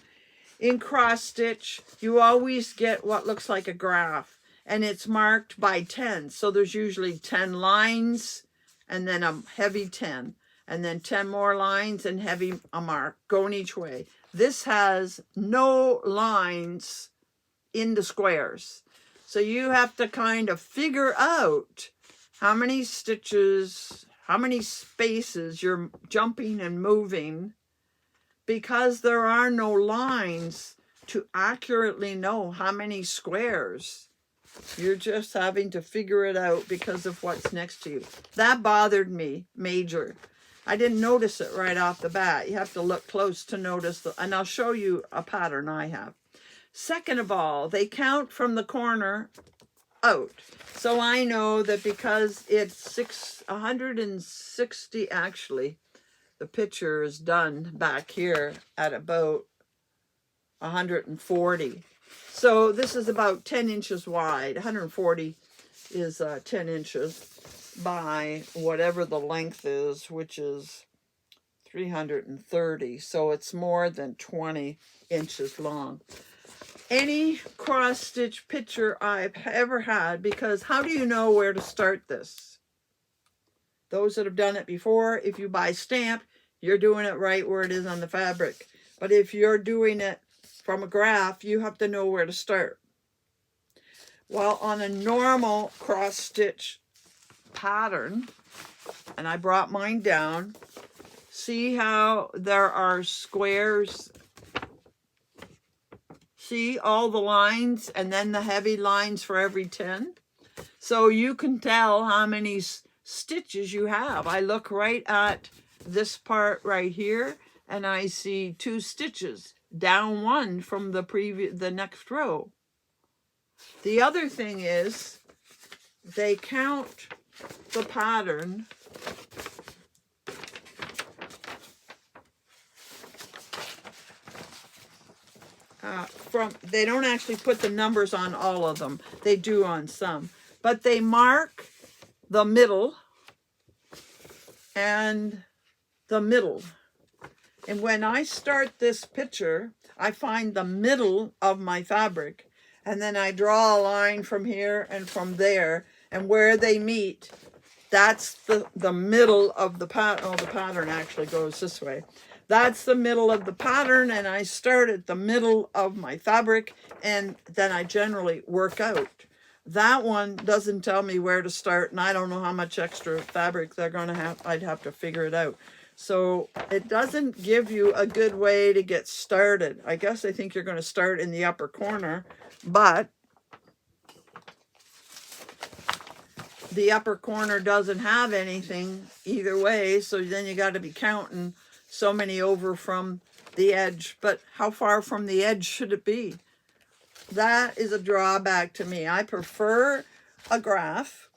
A: in cross stitch, you always get what looks like a graph, and it's marked by 10. So there's usually 10 lines and then a heavy 10, and then 10 more lines and heavy a mark going each way. This has no lines in the squares. So you have to kind of figure out how many stitches, how many spaces you're jumping and moving, because there are no lines to accurately know how many squares. You're just having to figure it out because of what's next to you. That bothered me major. I didn't notice it right off the bat. You have to look close to notice, and I'll show you a pattern I have. Second of all, they count from the corner out. So I know that because it's 160, actually, the picture is done back here at about 140. So this is about 10 inches wide. 140 is 10 inches by whatever the length is, which is 330. So it's more than 20 inches long. Any cross stitch picture I've ever had, because how do you know where to start this? Those that have done it before, if you buy stamp, you're doing it right where it is on the fabric. But if you're doing it from a graph, you have to know where to start. Well, on a normal cross stitch pattern, and I brought mine down, see how there are squares? See all the lines and then the heavy lines for every 10? So you can tell how many stitches you have. I look right at this part right here, and I see 2 stitches, down 1 from the next row. The other thing is they count the pattern they don't actually put the numbers on all of them. They do on some, but they mark the middle and the middle. And when I start this picture, I find the middle of my fabric, and then I draw a line from here and from there, and where they meet, that's the middle of the pattern. Oh, the pattern actually goes this way. That's the middle of the pattern, and I start at the middle of my fabric, and then I generally work out. That one doesn't tell me where to start, and I don't know how much extra fabric they're going to have. I'd have to figure it out. So it doesn't give you a good way to get started. I guess I think you're going to start in the upper corner, but the upper corner doesn't have anything either way. So then you got to be counting so many over from the edge. But how far from the edge should it be? That is a drawback to me. I prefer a graph,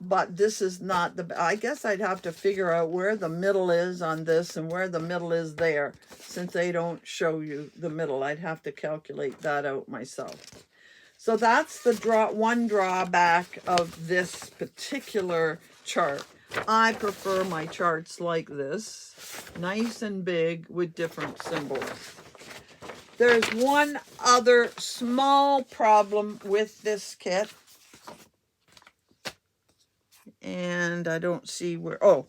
A: but this is not the, I guess I'd have to figure out where the middle is on this and where the middle is there. Since they don't show you the middle, I'd have to calculate that out myself. So that's the one drawback of this particular chart. I prefer my charts like this, nice and big with different symbols. There's one other small problem with this kit. And I don't see where, oh,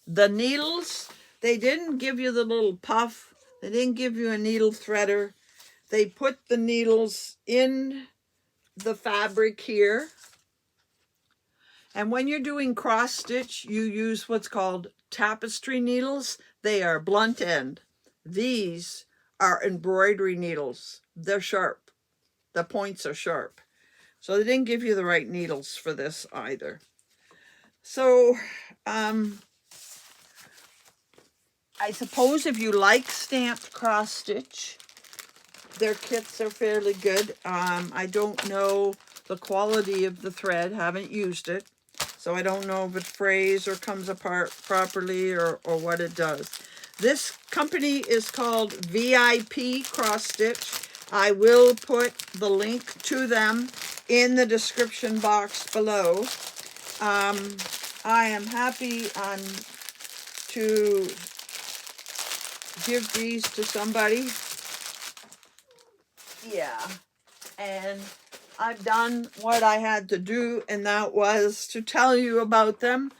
A: the needles, they didn't give you the little puff. They didn't give you a needle threader. They put the needles in the fabric here. And when you're doing cross stitch, you use what's called tapestry needles. They are blunt end. These are embroidery needles. They're sharp. The points are sharp. So they didn't give you the right needles for this either. So I suppose if you like stamped cross stitch, their kits are fairly good. I don't know the quality of the thread, haven't used it. So I don't know if it frays or comes apart properly or what it does. This company is called VIP Cross Stitch. I will put the link to them in the description box below. I am happy to give these to somebody. Yeah, and I've done what I had to do, and that was to tell you about them.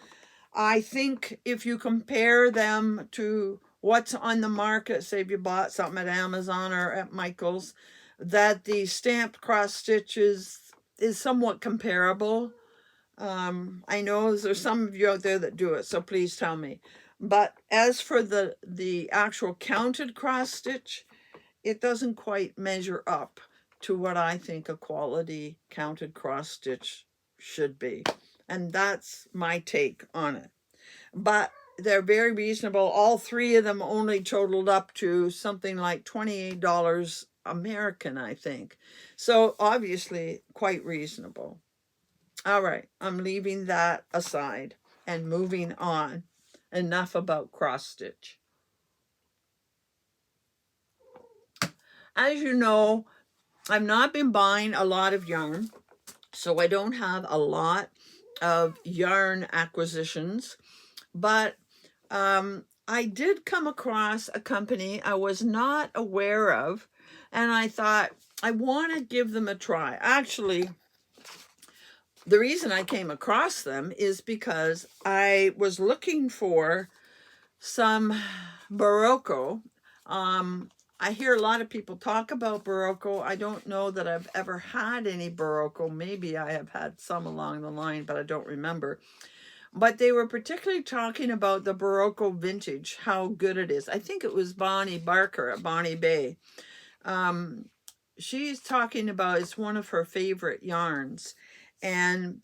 A: I think if you compare them to what's on the market, say if you bought something at Amazon or at Michael's, that the stamped cross stitches is somewhat comparable. I know there's some of you out there that do it, so please tell me. But as for the actual counted cross stitch, it doesn't quite measure up to what I think a quality counted cross stitch should be. And that's my take on it. But they're very reasonable. All three of them only totaled up to something like $28 American, I think. So obviously quite reasonable. All right, I'm leaving that aside and moving on. Enough about cross stitch. As you know, I've not been buying a lot of yarn, so I don't have a lot of yarn acquisitions, but I did come across a company I was not aware of, and I thought I want to give them a try. Actually, the reason I came across them is because I was looking for some Barocco. I hear a lot of people talk about Barocco. I don't know that I've ever had any Barocco. Maybe I have had some along the line, but I don't remember. But they were particularly talking about the Barocco vintage, how good it is. I think it was Bonnie Barker at Bonnie Bay. She's talking about it's one of her favorite yarns. And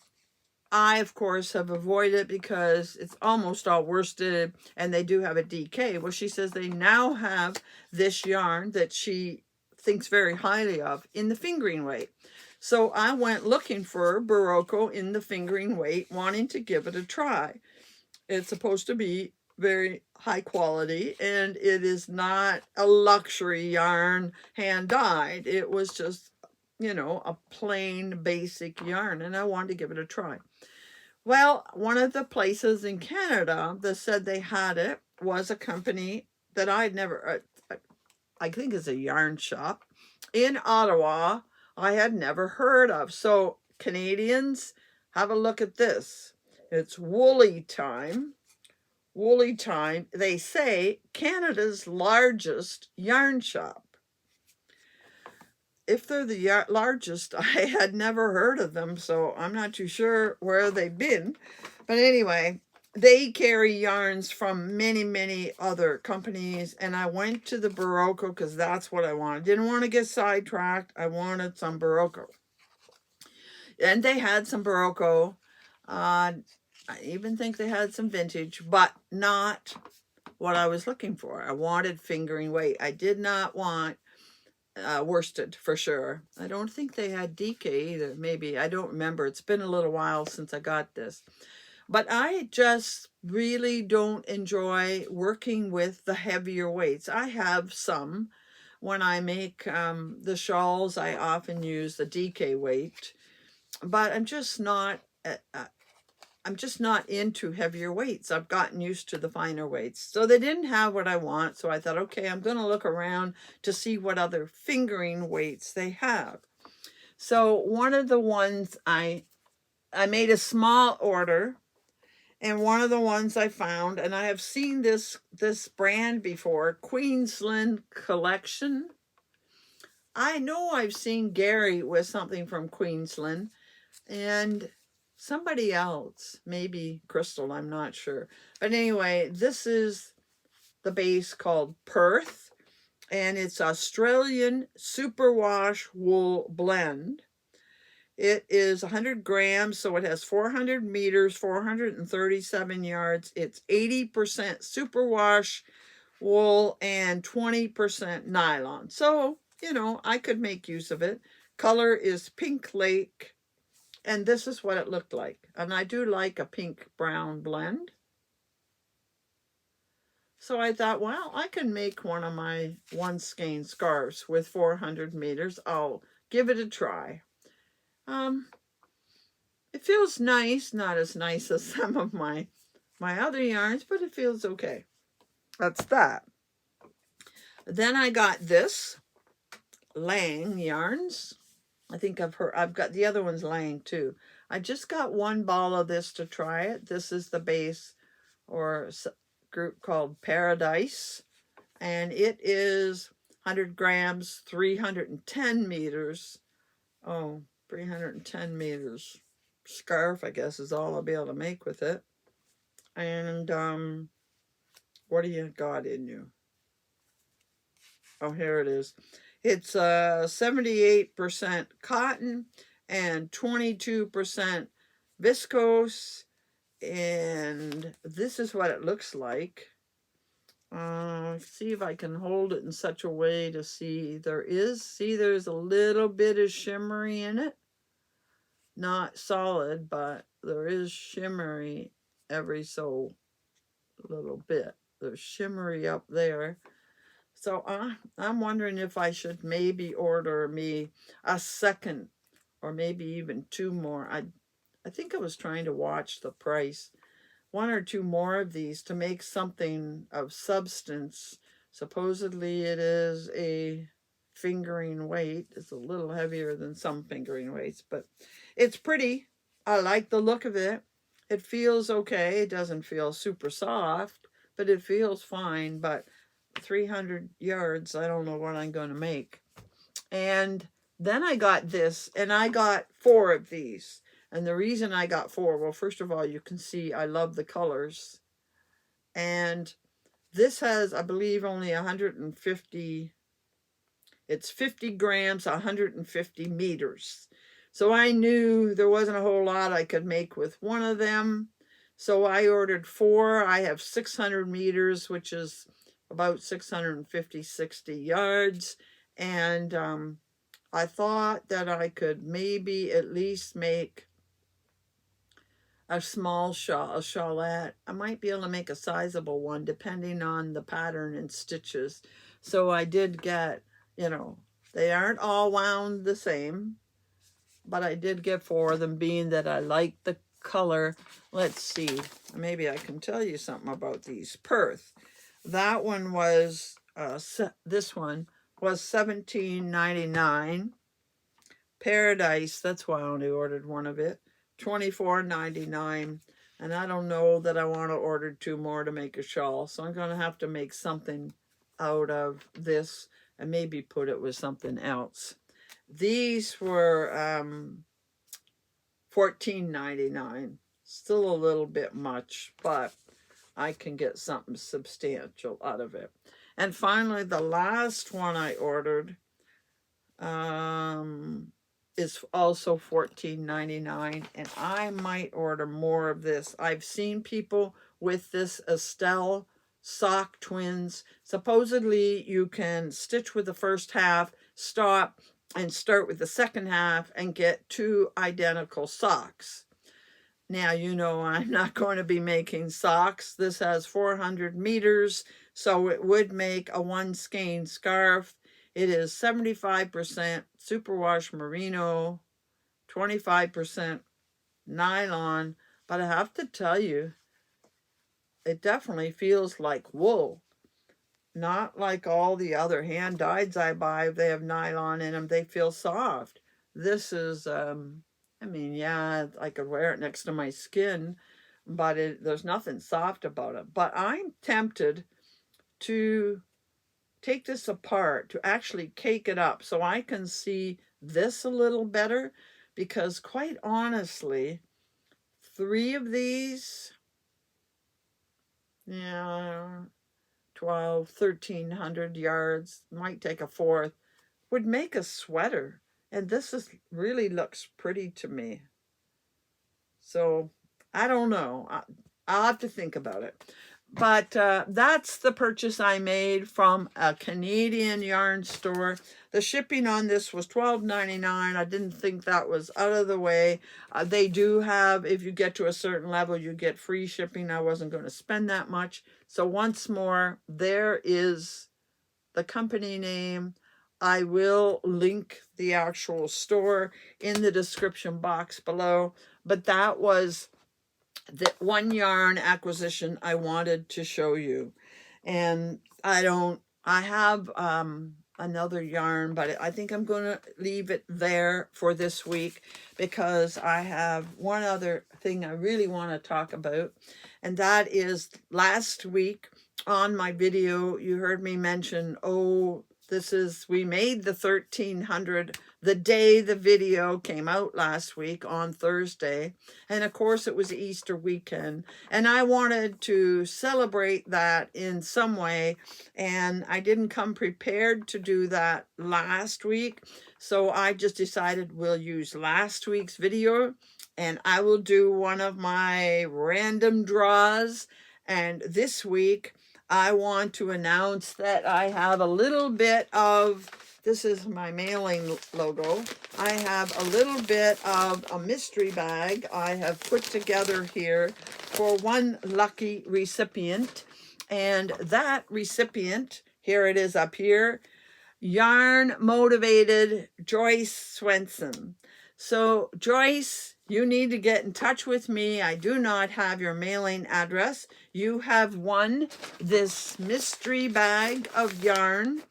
A: I, of course, have avoided it because it's almost all worsted and they do have a DK. Well, she says they now have this yarn that she thinks very highly of in the fingering weight. So I went looking for Barocco in the fingering weight, wanting to give it a try. It's supposed to be very high quality, and it is not a luxury yarn hand dyed. It was just, you know, a plain basic yarn, and I wanted to give it a try. Well, one of the places in Canada that said they had it was a company that I'd never, I think it's a yarn shop in Ottawa, I had never heard of. So, Canadians, have a look at this. It's Woolly Time. Woolly Time, they say Canada's largest yarn shop. If they're the largest, I had never heard of them, so I'm not too sure where they've been. But anyway, they carry yarns from many, many other companies, and I went to the Berroco because that's what I wanted. Didn't want to get sidetracked. I wanted some Berroco. And they had some Berroco. I even think they had some vintage, but not what I was looking for. I wanted fingering weight. I did not want worsted for sure. I don't think they had DK either. Maybe, I don't remember. It's been a little while since I got this. But I just really don't enjoy working with the heavier weights. I have some. When I make the shawls, I often use the DK weight, but I'm just not into heavier weights. I've gotten used to the finer weights. So they didn't have what I want. So I thought, okay, I'm going to look around to see what other fingering weights they have. So one of the ones I made a small order, and one of the ones I found, and I have seen this brand before, Queensland Collection. I know I've seen Gary with something from Queensland, and somebody else, maybe Crystal, I'm not sure. But anyway, this is the base called Perth, and it's Australian Superwash Wool Blend. It is 100 grams, so it has 400 meters, 437 yards. It's 80% superwash wool and 20% nylon. So, you know, I could make use of it. Color is Pink Lake. And this is what it looked like. And I do like a pink-brown blend. So I thought, well, I can make one of my one skein scarves with 400 meters. I'll give it a try. It feels nice, not as nice as some of my other yarns, but it feels okay. That's that. Then I got this, Lang yarns. I think I've got the other one's Lang too. I just got one ball of this to try it. This is the base or group called Paradise, and it is 100 grams, 310 meters. Oh, 310 meters. Scarf, I guess, is all I'll be able to make with it. And what do you got in you? Oh, here it is. It's 78% cotton and 22% viscose, and this is what it looks like. See if I can hold it in such a way to see. There's a little bit of shimmery in it. Not solid, but there is shimmery every so little bit. There's shimmery up there. So I'm wondering if I should maybe order me a second or maybe even two more. I think I was trying to watch the price. One or two more of these to make something of substance. Supposedly it is a fingering weight. It's a little heavier than some fingering weights, but it's pretty. I like the look of it. It feels okay. It doesn't feel super soft, but it feels fine. But 300 yards, I don't know what I'm going to make. And then I got this, and I got 4 of these. And the reason I got 4, well, first of all, you can see I love the colors. And this has, I believe, only 150, it's 50 grams, 150 meters. So I knew there wasn't a whole lot I could make with one of them. So I ordered 4. I have 600 meters, which is about 650, 60 yards. And I thought that I could maybe at least make a small shawl, a shawlette. I might be able to make a sizable one depending on the pattern and stitches. So I did get, you know, they aren't all wound the same, but I did get 4 of them, being that I like the color. Let's see, maybe I can tell you something about these. Perth, that one was, this one was $17.99. Paradise, that's why I only ordered one of it, $24.99. And I don't know that I want to order 2 more to make a shawl, so I'm going to have to make something out of this and maybe put it with something else. These were $14.99. Still a little bit much, but I can get something substantial out of it. And finally, the last one I ordered is also $14.99, and I might order more of this. I've seen people with this Estelle sock twins. Supposedly you can stitch with the first half, stop, and start with the second half and get 2 identical socks. Now, you know, I'm not going to be making socks. This has 400 meters, so it would make a 1 skein scarf. It is 75% superwash merino, 25% nylon, but I have to tell you, it definitely feels like wool. Not like all the other hand dyeds I buy. If they have nylon in them, they feel soft. This is, I mean, yeah, I could wear it next to my skin, but there's nothing soft about it. But I'm tempted to take this apart, to actually cake it up so I can see this a little better, because quite honestly, 3 of these, yeah, 1,300 yards, might take a 4th, would make a sweater. And this is really looks pretty to me. So I don't know. I'll have to think about it. But that's the purchase I made from a Canadian yarn store. The shipping on this was $12.99. I didn't think that was out of the way. They do have, if you get to a certain level, you get free shipping. I wasn't going to spend that much. So once more, there is the company name. I will link the actual store in the description box below. But that was the one yarn acquisition I wanted to show you. And I have another yarn, but I think I'm going to leave it there for this week, because I have one other thing I really want to talk about. And that is, last week on my video, you heard me mention, oh, we made the 1,300 the day the video came out last week on Thursday. And of course it was Easter weekend, and I wanted to celebrate that in some way, and I didn't come prepared to do that last week. So I just decided we'll use last week's video, and I will do one of my random draws. And this week I want to announce that I have a little bit of, this is my mailing logo. I have a little bit of a mystery bag I have put together here for one lucky recipient. And that recipient, here it is up here, Yarn Motivated Joyce Swenson. So Joyce, you need to get in touch with me. I do not have your mailing address. You have won this mystery bag of yarn.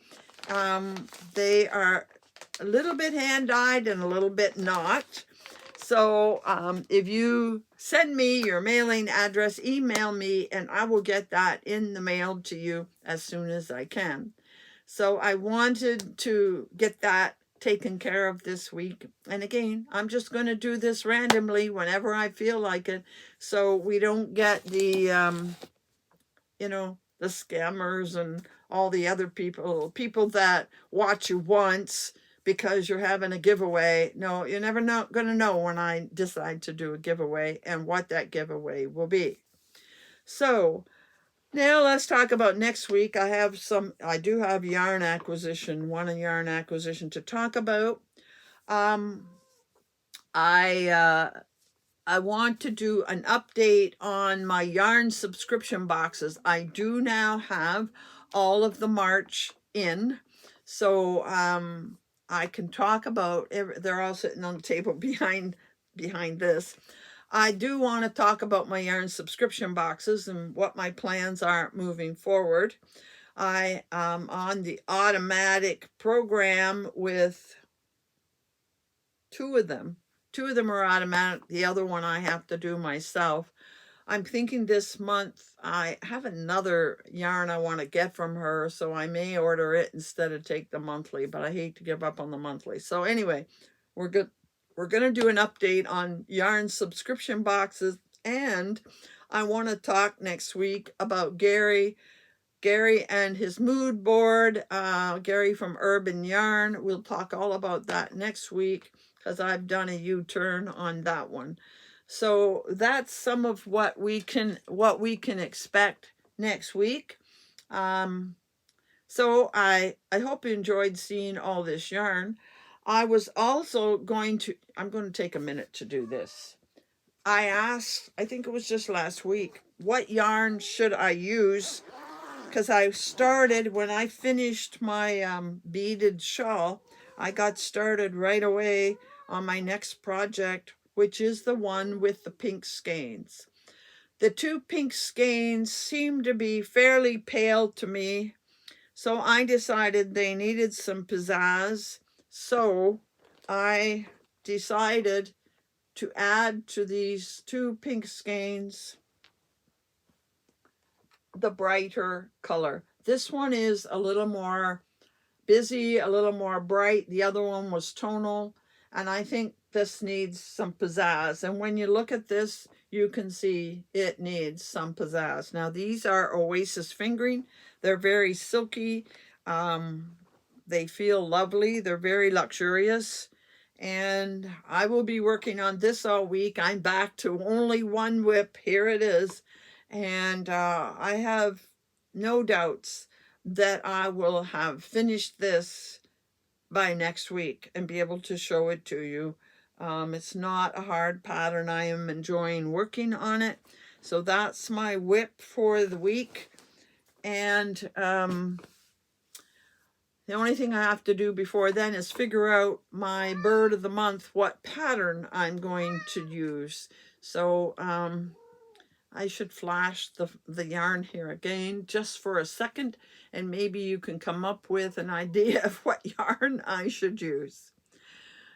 A: They are a little bit hand-dyed and a little bit not. So if you send me your mailing address, email me, and I will get that in the mail to you as soon as I can. So I wanted to get that taken care of this week. And again, I'm just going to do this randomly whenever I feel like it, so we don't get the, you know, the scammers and all the other people that watch you once because you're having a giveaway. No, you're never going to know when I decide to do a giveaway and what that giveaway will be. So now let's talk about next week. I do have yarn acquisition, one yarn acquisition to talk about. I I want to do an update on my yarn subscription boxes. I do now have all of the March in, so I can talk about they're all sitting on the table behind this. I do want to talk about my yarn subscription boxes and what my plans are moving forward. I am on the automatic program with two of them. Two of them are automatic. The other one I have to do myself. I'm thinking this month I have another yarn I want to get from her, so I may order it instead of take the monthly, but I hate to give up on the monthly. So anyway, we're good. We're going to do an update on yarn subscription boxes, and I want to talk next week about Gary and his mood board. Gary from Urban Yarn. We'll talk all about that next week because I've done a U-turn on that one. So that's some of what we can expect next week. So I hope you enjoyed seeing all this yarn. I was also I'm going to take a minute to do this. I asked, I think it was just last week, what yarn should I use? Because I started, when I finished my beaded shawl, I got started right away on my next project, which is the one with the pink skeins. The two pink skeins seem to be fairly pale to me, so I decided they needed some pizzazz. So I decided to add to these two pink skeins the brighter color. This one is a little more busy, a little more bright. The other one was tonal, and I think this needs some pizzazz. And when you look at this, you can see it needs some pizzazz. Now, these are Oasis fingering. They're very silky. They feel lovely. They're very luxurious. And I will be working on this all week. I'm back to only one whip. Here it is. And I have no doubts that I will have finished this by next week and be able to show it to you. It's not a hard pattern. I am enjoying working on it. So that's my whip for the week. And the only thing I have to do before then is figure out my bird of the month, what pattern I'm going to use. So I should flash the yarn here again just for a second, and maybe you can come up with an idea of what yarn I should use.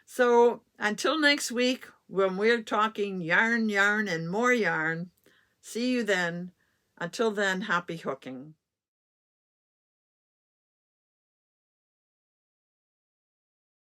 A: So until next week, when we're talking yarn, and more yarn, see you then. Until then, happy hooking.